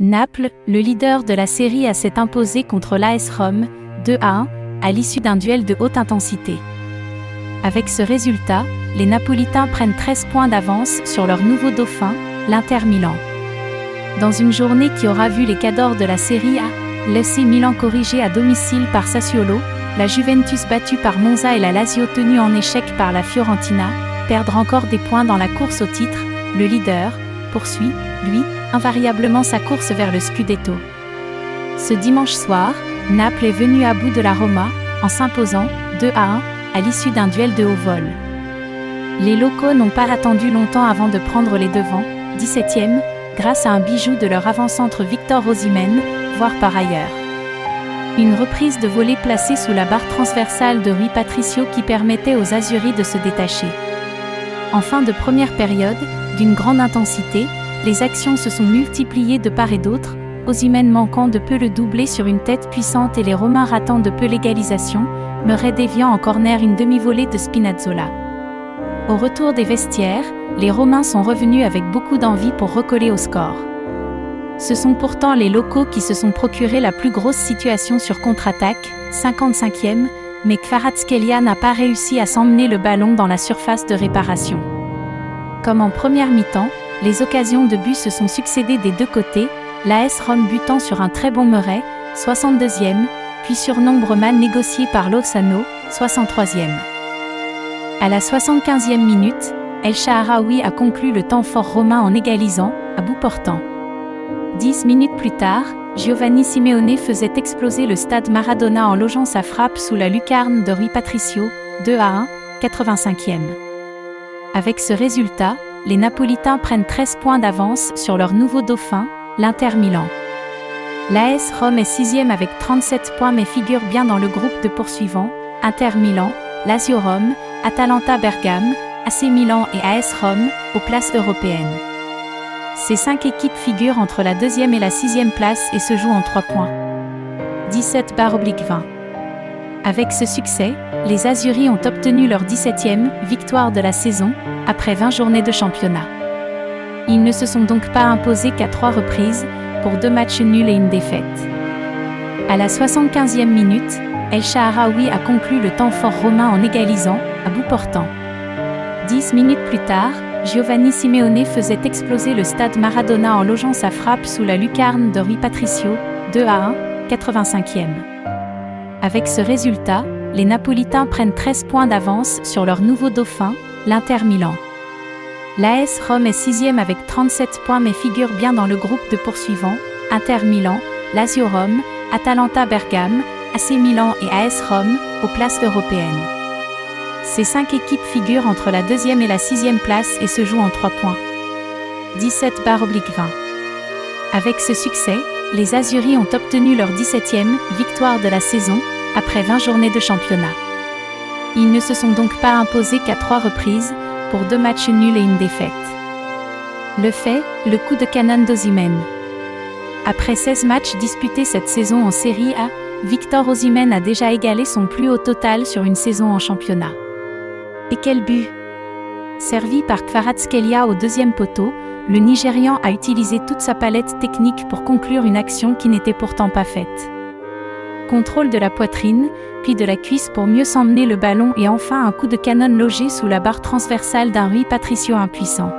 Naples, le leader de la série A, s'est imposé contre l'AS Rome, 2-1, à l'issue d'un duel de haute intensité. Avec ce résultat, les Napolitains prennent 13 points d'avance sur leur nouveau dauphin, l'Inter Milan. Dans une journée qui aura vu les cadors de la Serie A, l'AC Milan corrigé à domicile par Sassuolo, la Juventus battue par Monza et la Lazio tenue en échec par la Fiorentina, perdre encore des points dans la course au titre, le leader poursuit, lui, invariablement sa course vers le Scudetto. Ce dimanche soir, Naples est venu à bout de la Roma, en s'imposant 2-1 à l'issue d'un duel de haut vol. Les locaux n'ont pas attendu longtemps avant de prendre les devants, 17e, grâce à un bijou de leur avant-centre Victor Osimhen, voire par ailleurs. Une reprise de volée placée sous la barre transversale de Rui Patricio qui permettait aux Azzurri de se détacher. En fin de première période, d'une grande intensité, les actions se sont multipliées de part et d'autre, Osimhen manquant de peu le doublé sur une tête puissante et les Romains ratant de peu l'égalisation, Murray déviant en corner une demi-volée de Spinazzola. Au retour des vestiaires, les Romains sont revenus avec beaucoup d'envie pour recoller au score. Ce sont pourtant les locaux qui se sont procuré la plus grosse situation sur contre-attaque, 55e, mais Kvaratskhelia n'a pas réussi à s'emmener le ballon dans la surface de réparation. Comme en première mi-temps, les occasions de but se sont succédées des deux côtés, l'AS Rome butant sur un très bon Murray, 62e, puis sur nombre mal négocié par Lozano, 63e. À la 75e minute, El Shaarawy a conclu le temps fort romain en égalisant, à bout portant. 10 minutes plus tard, Giovanni Simeone faisait exploser le stade Maradona en logeant sa frappe sous la lucarne de Rui Patricio, 2-1, 85e. Avec ce résultat, les Napolitains prennent 13 points d'avance sur leur nouveau dauphin, l'Inter Milan. L'AS Rome est 6e avec 37 points mais figure bien dans le groupe de poursuivants, Inter Milan, Lazio Rome, Atalanta Bergame, AC Milan et AS Rome, aux places européennes. Ces 5 équipes figurent entre la 2e et la 6e place et se jouent en 3 points. 17/20. Avec ce succès, les Azzurri ont obtenu leur 17e victoire de la saison, après 20 journées de championnat. Ils ne se sont donc pas imposés qu'à 3 reprises, pour 2 matchs nuls et une défaite. À la 75e minute, El Shaarawy a conclu le temps fort romain en égalisant, à bout portant. 10 minutes plus tard, Giovanni Simeone faisait exploser le stade Maradona en logeant sa frappe sous la lucarne de Rui Patricio, 2-1, 85e. Avec ce résultat, les Napolitains prennent 13 points d'avance sur leur nouveau dauphin, l'Inter Milan. L'AS Rome est 6e avec 37 points mais figure bien dans le groupe de poursuivants, Inter Milan, Lazio Rome, Atalanta Bergame, AC Milan et AS Rome, aux places européennes. Ces 5 équipes figurent entre la 2e et la 6e place et se jouent en 3 points. 17/20. Avec ce succès, les Azzurri ont obtenu leur 17e victoire de la saison, après 20 journées de championnat. Ils ne se sont donc pas imposés qu'à 3 reprises, pour 2 matchs nuls et une défaite. Le fait, le coup de canon d'Osimhen. Après 16 matchs disputés cette saison en Serie A, Victor Osimhen a déjà égalé son plus haut total sur une saison en championnat. Et quel but! Servi par Kvaratskhelia au 2e poteau, le Nigérian a utilisé toute sa palette technique pour conclure une action qui n'était pourtant pas faite. Contrôle de la poitrine, puis de la cuisse pour mieux s'emmener le ballon et enfin un coup de canon logé sous la barre transversale d'un Rui Patricio impuissant.